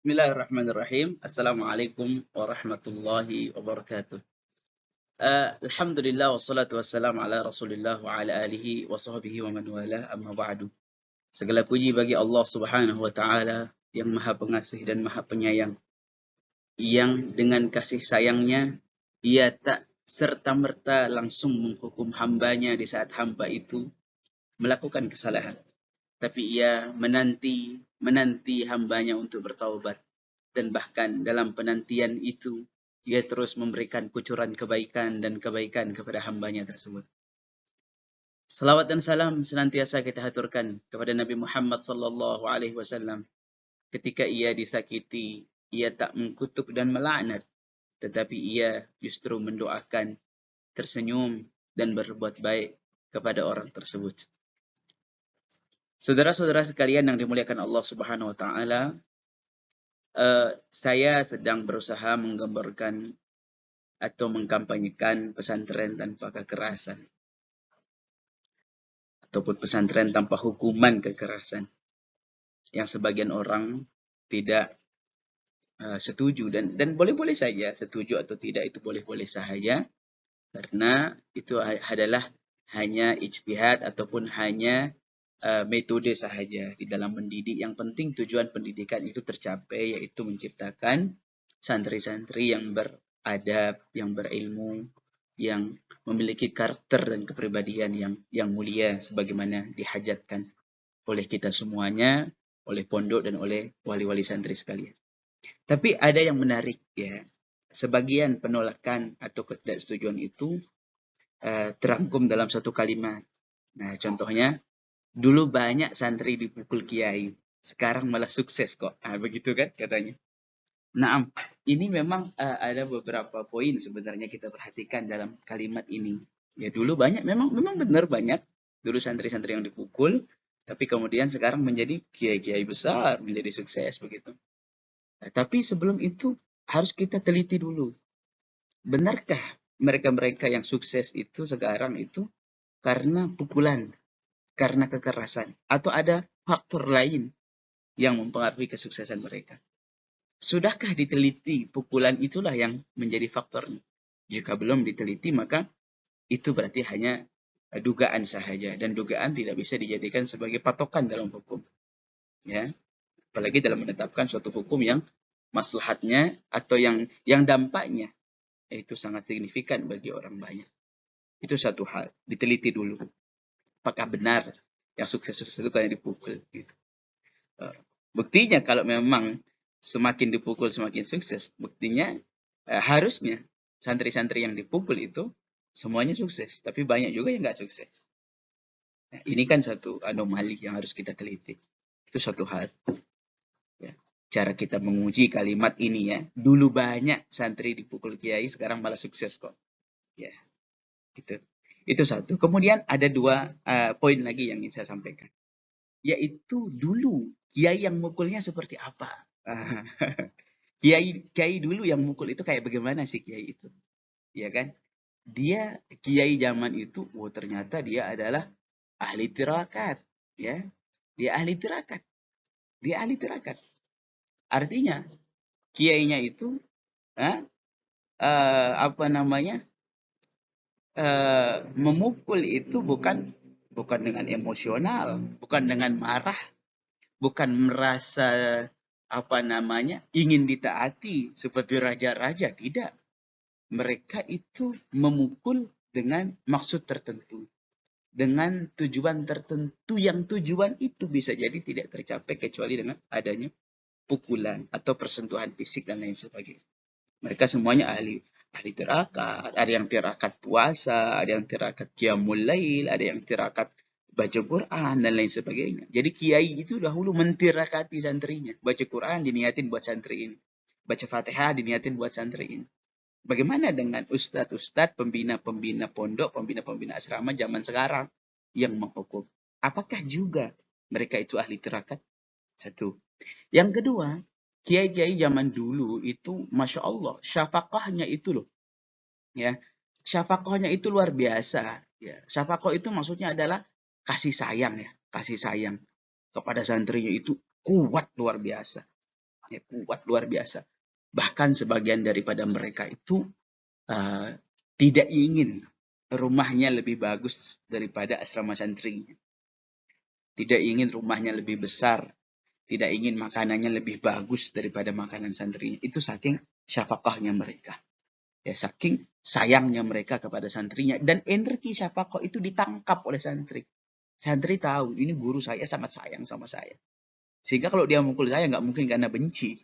Bismillahirrahmanirrahim. Assalamualaikum warahmatullahi wabarakatuh. Alhamdulillah wassalatu wassalamu ala Rasulillah wa ala alihi wa sahbihi wa man wala amma ba'du. Segala puji bagi Allah Subhanahu wa taala yang Maha Pengasih dan Maha Penyayang, yang dengan kasih sayangnya ia tak serta-merta langsung menghukum hambanya di saat hamba itu melakukan kesalahan, tapi ia menanti hambanya untuk bertaubat. Dan bahkan dalam penantian itu, ia terus memberikan kucuran kebaikan dan kebaikan kepada hambanya tersebut. Salawat dan salam senantiasa kita haturkan kepada Nabi Muhammad sallallahu alaihi wasallam. Ketika ia disakiti, ia tak mengkutuk dan melaknat, tetapi ia justru mendoakan, tersenyum dan berbuat baik kepada orang tersebut. Saudara-saudara sekalian yang dimuliakan Allah Subhanahu wa taala, saya sedang berusaha menggambarkan atau mengkampanyekan pesantren tanpa kekerasan ataupun pesantren tanpa hukuman kekerasan, yang sebagian orang tidak setuju, dan boleh-boleh saja setuju atau tidak, itu boleh-boleh saja, karena itu adalah hanya ijtihad ataupun hanya metode sahaja di dalam mendidik. Yang penting tujuan pendidikan itu tercapai, yaitu menciptakan santri-santri yang beradab, yang berilmu, yang memiliki karakter dan kepribadian yang mulia sebagaimana dihajatkan oleh kita semuanya, oleh pondok dan oleh wali-wali santri sekalian. Tapi ada yang menarik ya. Sebagian penolakan atau ketidaksetujuan itu terangkum dalam satu kalimat. Nah, contohnya, dulu banyak santri dipukul kiai, sekarang malah sukses kok. Begitu kan katanya. Nah, ini memang ada beberapa poin sebenarnya kita perhatikan dalam kalimat ini. Ya dulu banyak, memang benar banyak dulu santri-santri yang dipukul, tapi kemudian sekarang menjadi kiai-kiai besar, menjadi sukses begitu. Nah, tapi sebelum itu harus kita teliti dulu. Benarkah mereka-mereka yang sukses itu sekarang itu karena pukulan, karena kekerasan, atau ada faktor lain yang mempengaruhi kesuksesan mereka? Sudahkah diteliti pukulan itulah yang menjadi faktornya? Jika belum diteliti, maka itu berarti hanya dugaan sahaja, dan dugaan tidak bisa dijadikan sebagai patokan dalam hukum. Ya, apalagi dalam menetapkan suatu hukum yang maslahatnya atau yang dampaknya itu sangat signifikan bagi orang banyak. Itu satu hal, diteliti dulu. Apakah benar yang sukses-sukses itu kayak dipukul? Gitu. Buktinya kalau memang semakin dipukul semakin sukses, buktinya harusnya santri-santri yang dipukul itu semuanya sukses, tapi banyak juga yang nggak sukses. Nah, ini kan satu anomali yang harus kita teliti. Itu satu hal. Ya. Cara kita menguji kalimat ini ya, dulu banyak santri dipukul kiai, sekarang malah sukses kok. Ya, itu. Itu satu. Kemudian ada dua poin lagi yang ingin saya sampaikan, yaitu dulu kiai yang mukulnya seperti apa. Kiai dulu yang mukul itu kayak bagaimana sih kiai itu? Ya kan? Dia kiai zaman itu, ternyata dia adalah ahli tirakat, ya. Dia ahli tirakat. Dia ahli tirakat. Artinya kiainya itu apa namanya? Memukul itu bukan dengan emosional, bukan dengan marah, bukan merasa apa namanya ingin ditaati seperti raja-raja, tidak. Mereka itu memukul dengan maksud tertentu, dengan tujuan tertentu, yang tujuan itu bisa jadi tidak tercapai kecuali dengan adanya pukulan atau persentuhan fisik dan lain sebagainya. Mereka semuanya ahli tirakat, ada yang tirakat puasa, ada yang tirakat qiyamul lail, ada yang tirakat baca Quran dan lain sebagainya. Jadi kiai itu dahulu mentirakati santrinya. Baca Quran diniatin buat santri ini. Baca Fatihah diniatin buat santri ini. Bagaimana dengan ustadz-ustadz, pembina-pembina pondok, pembina-pembina asrama zaman sekarang yang menghukum? Apakah juga mereka itu ahli tirakat? Satu. Yang kedua, kiai-kiai zaman dulu itu, Masya Allah, syafaqahnya itu loh. Ya, syafaqahnya itu luar biasa. Ya, syafaqah itu maksudnya adalah kasih sayang ya, kasih sayang kepada santrinya itu kuat luar biasa. Ya, kuat luar biasa. Bahkan sebagian daripada mereka itu tidak ingin rumahnya lebih bagus daripada asrama santrinya. Tidak ingin rumahnya lebih besar. Tidak ingin makanannya lebih bagus daripada makanan santrinya. Itu saking syafaqahnya mereka. Ya, saking sayangnya mereka kepada santrinya. Dan energi syafaqah itu ditangkap oleh santri. Santri tahu, ini guru saya sangat sayang sama saya. Sehingga kalau dia mukul saya, nggak mungkin karena benci.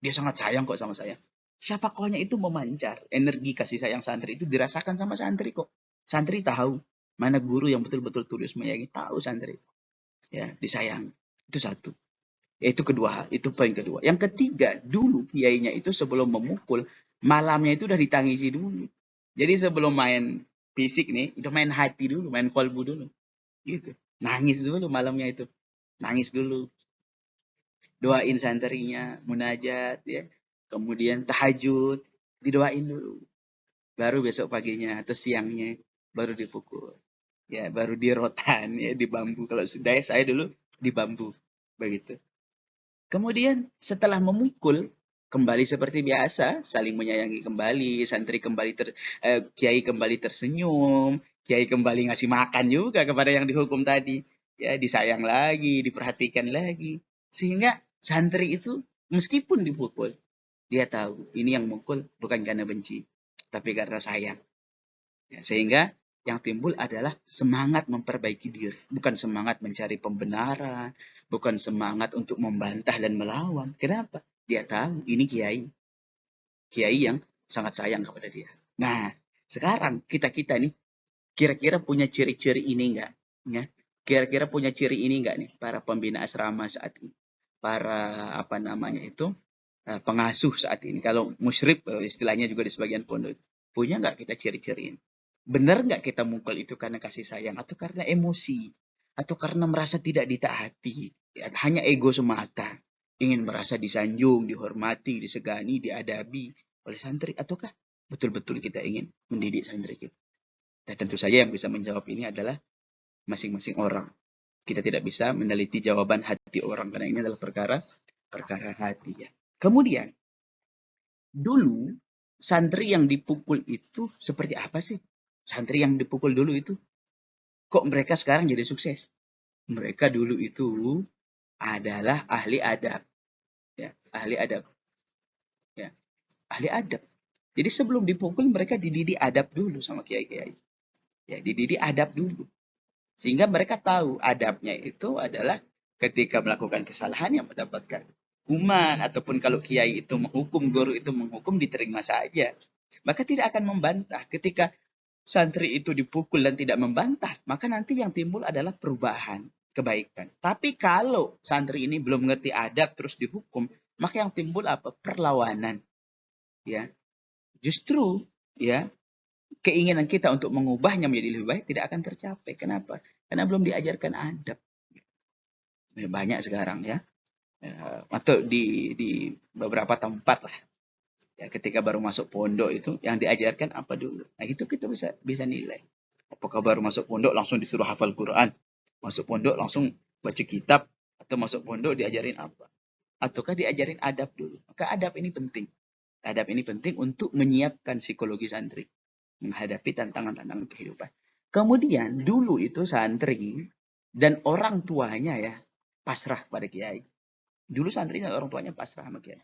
Dia sangat sayang kok sama saya. Syafaqahnya itu memancar. Energi kasih sayang santri itu dirasakan sama santri kok. Santri tahu mana guru yang betul-betul tulus menyayangi. Tahu santri. Ya, disayang. Itu satu. Itu kedua, itu poin kedua. Yang ketiga, dulu kiainya itu sebelum memukul, malamnya itu udah ditangisi dulu. Jadi sebelum main fisik nih, udah main hati dulu, main kolbu dulu. Gitu. Nangis dulu malamnya itu. Nangis dulu. Doain santrinya, munajat ya. Kemudian tahajud, didoain dulu. Baru besok paginya atau siangnya baru dipukul. Ya, baru di rotan ya, di bambu. Kalau sudah ya saya dulu di bambu. Begitu. Kemudian setelah memukul, kembali seperti biasa, saling menyayangi kembali, santri kembali kiai kembali tersenyum, kiai kembali ngasih makan juga kepada yang dihukum tadi. Ya, disayang lagi, diperhatikan lagi. Sehingga santri itu meskipun dipukul, dia tahu ini yang mukul bukan karena benci, tapi karena sayang. Ya, sehingga yang timbul adalah semangat memperbaiki diri, bukan semangat mencari pembenaran, bukan semangat untuk membantah dan melawan. Kenapa? Dia tahu ini kiai, kiai yang sangat sayang kepada dia. Nah, sekarang kita nih, kira-kira punya ciri-ciri ini enggak? Ya? Kira-kira punya ciri ini enggak nih, para pembina asrama saat ini, para apa namanya itu, pengasuh saat ini. Kalau musyrif istilahnya juga di sebagian pondok, punya nggak kita ciri-ciri ini? Benar nggak kita mukul itu karena kasih sayang atau karena emosi atau karena merasa tidak ditaati, ya, hanya ego semata, ingin merasa disanjung, dihormati, disegani, diadabi oleh santri, ataukah betul-betul kita ingin mendidik santri kita? Dan tentu saja yang bisa menjawab ini adalah masing-masing orang. Kita tidak bisa meneliti jawaban hati orang karena ini adalah perkara hati ya. Kemudian dulu santri yang dipukul itu seperti apa sih? Santri yang dipukul dulu itu kok mereka sekarang jadi sukses? Mereka dulu itu adalah ahli adab, ya, ahli adab, ya, ahli adab. Jadi sebelum dipukul mereka dididik adab dulu sama kiai-kiai, ya, dididik adab dulu, sehingga mereka tahu adabnya itu adalah ketika melakukan kesalahan yang mendapatkan hukuman, ataupun kalau kiai itu menghukum, guru itu menghukum, diterima saja. Maka tidak akan membantah. Ketika santri itu dipukul dan tidak membantah, maka nanti yang timbul adalah perubahan, kebaikan. Tapi kalau santri ini belum mengerti adab terus dihukum, maka yang timbul apa? Perlawanan. Ya. Justru ya, keinginan kita untuk mengubahnya menjadi lebih baik tidak akan tercapai. Kenapa? Karena belum diajarkan adab. Banyak sekarang ya. Atau di beberapa tempat lah. Ya, ketika baru masuk pondok itu yang diajarkan apa dulu? Nah, itu kita bisa nilai. Apakah baru masuk pondok langsung disuruh hafal Quran? Masuk pondok langsung baca kitab? Atau masuk pondok diajarin apa? Ataukah diajarin adab dulu? Maka adab ini penting. Adab ini penting untuk menyiapkan psikologi santri menghadapi tantangan-tantangan kehidupan. Kemudian dulu itu santri dan orang tuanya ya pasrah pada kiai. Dulu santri dan orang tuanya pasrah sama kiai.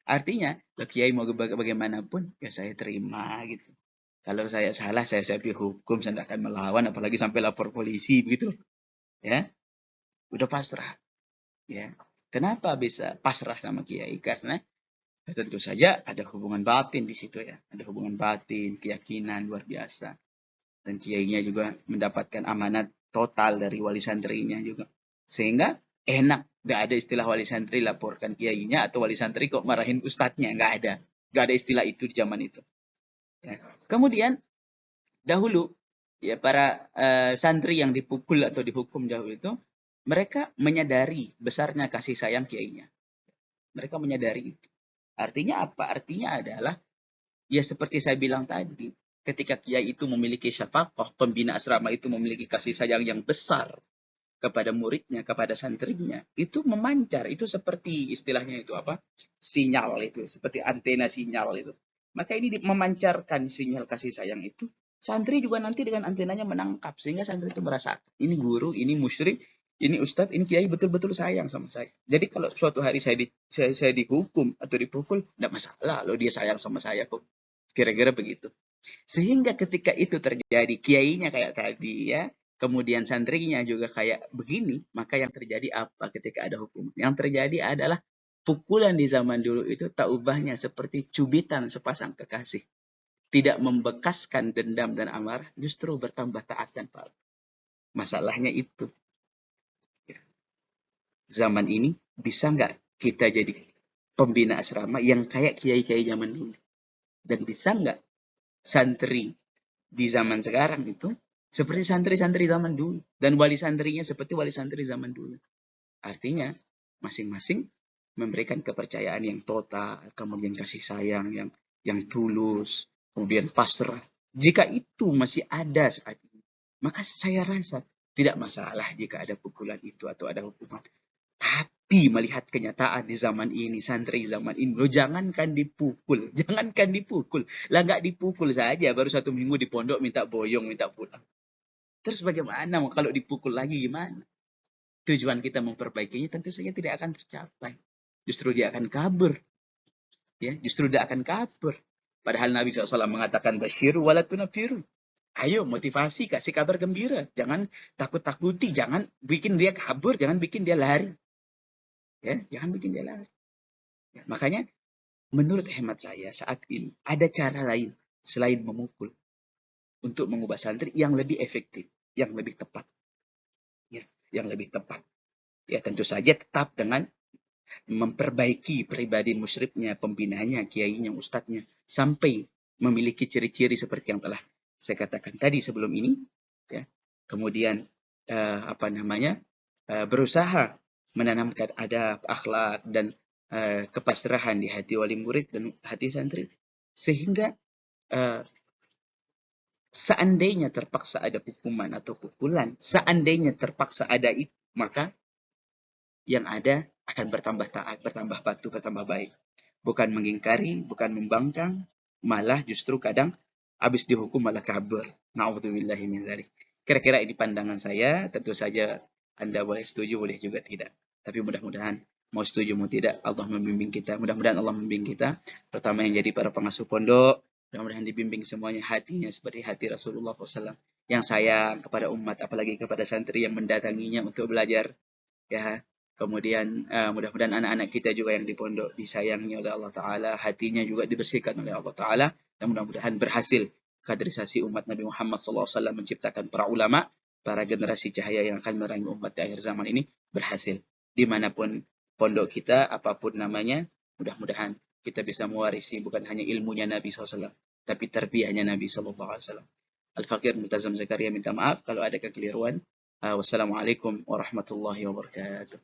Artinya, kiai mau bagaimanapun, ya saya terima gitu. Kalau saya salah, saya siap dihukum, saya tidak akan melawan, apalagi sampai lapor polisi begitu. Ya, udah pasrah. Ya, kenapa bisa pasrah sama kiai? Karena tentu saja ada hubungan batin di situ ya, ada hubungan batin, keyakinan luar biasa. Dan kiainya juga mendapatkan amanat total dari wali santrinya juga, sehingga enak. Nggak ada istilah wali santri laporkan kiainya atau wali santri kok marahin ustadznya. Nggak ada istilah itu di zaman itu. Ya. Kemudian dahulu ya para santri yang dipukul atau dihukum dahulu itu, mereka menyadari besarnya kasih sayang kiainya. Mereka menyadari itu. Artinya apa? Artinya adalah ya seperti saya bilang tadi, ketika kiai itu memiliki syafaqah, pembina asrama itu memiliki kasih sayang yang besar kepada muridnya, kepada santrinya, itu memancar. Itu seperti istilahnya itu apa? Sinyal itu, seperti antena sinyal itu. Maka ini memancarkan sinyal kasih sayang itu. Santri juga nanti dengan antenanya menangkap. Sehingga santri itu merasa, ini guru, ini musyrik, ini ustadz, ini kiai betul-betul sayang sama saya. Jadi kalau suatu hari saya dihukum atau dipukul, tidak masalah. Loh dia sayang sama saya kok. Kira-kira begitu. Sehingga ketika itu terjadi, kiainya kayak tadi ya, kemudian santrinya juga kayak begini, maka yang terjadi apa ketika ada hukuman? Yang terjadi adalah pukulan di zaman dulu itu tak ubahnya seperti cubitan sepasang kekasih. Tidak membekaskan dendam dan amarah, justru bertambah taat dan patuh. Masalahnya itu. Zaman ini bisa nggak kita jadi pembina asrama yang kayak kiai-kiai zaman dulu? Dan bisa nggak santri di zaman sekarang itu seperti santri-santri zaman dulu, dan wali santrinya seperti wali santri zaman dulu? Artinya masing-masing memberikan kepercayaan yang total, kemudian kasih sayang yang tulus, kemudian pasrah. Jika itu masih ada saat ini, maka saya rasa tidak masalah jika ada pukulan itu atau ada hukuman. Tapi melihat kenyataan di zaman ini, santri zaman ini, lo jangankan dipukul, jangankan dipukul, lah nggak dipukul saja, baru 1 minggu di pondok minta boyong, minta pulang. Terus bagaimana kalau dipukul lagi gimana? Tujuan kita memperbaikinya tentu saja tidak akan tercapai. Justru dia akan kabur. Ya, justru dia akan kabur. Padahal Nabi SAW mengatakan basyiru walatunafiru. Ayo motivasi, kasih kabar gembira. Jangan takut-takuti, jangan bikin dia kabur, jangan bikin dia lari. Ya, jangan bikin dia lari. Ya, makanya menurut hemat saya saat ini ada cara lain selain memukul untuk mengubah santri yang lebih efektif, yang lebih tepat. Ya, yang lebih tepat. Ya, tentu saja tetap dengan memperbaiki pribadi musyriknya, pembinanya, kiainya, ustadznya, sampai memiliki ciri-ciri seperti yang telah saya katakan tadi sebelum ini. Ya. Kemudian berusaha menanamkan adab, akhlak, dan kepasrahan di hati wali murid dan hati santri, sehingga seandainya terpaksa ada hukuman atau pukulan, seandainya terpaksa ada itu, maka yang ada akan bertambah taat, bertambah patuh, bertambah baik. Bukan mengingkari, bukan membangkang, malah justru kadang habis dihukum malah kabur. Na'udzubillahi min dzalik. Kira-kira ini pandangan saya, tentu saja Anda boleh setuju, boleh juga tidak. Tapi mudah-mudahan mau setuju mau tidak, Allah membimbing kita. Mudah-mudahan Allah membimbing kita, terutama yang jadi para pengasuh pondok. Mudah-mudahan dibimbing semuanya hatinya seperti hati Rasulullah SAW yang sayang kepada umat, apalagi kepada santri yang mendatanginya untuk belajar. Ya, kemudian mudah-mudahan anak-anak kita juga yang di pondok disayangi oleh Allah Ta'ala, hatinya juga dibersihkan oleh Allah Ta'ala, dan mudah-mudahan berhasil kaderisasi umat Nabi Muhammad SAW menciptakan para ulama, para generasi cahaya yang akan menerangi umat di akhir zaman ini berhasil. Dimanapun pondok kita, apapun namanya, mudah-mudahan kita bisa mewarisi bukan hanya ilmunya Nabi SAW, tapi tarbiyahnya Nabi SAW. Al-Fakir Multazam Zakaria minta maaf kalau ada kekeliruan. Wassalamualaikum warahmatullahi wabarakatuh.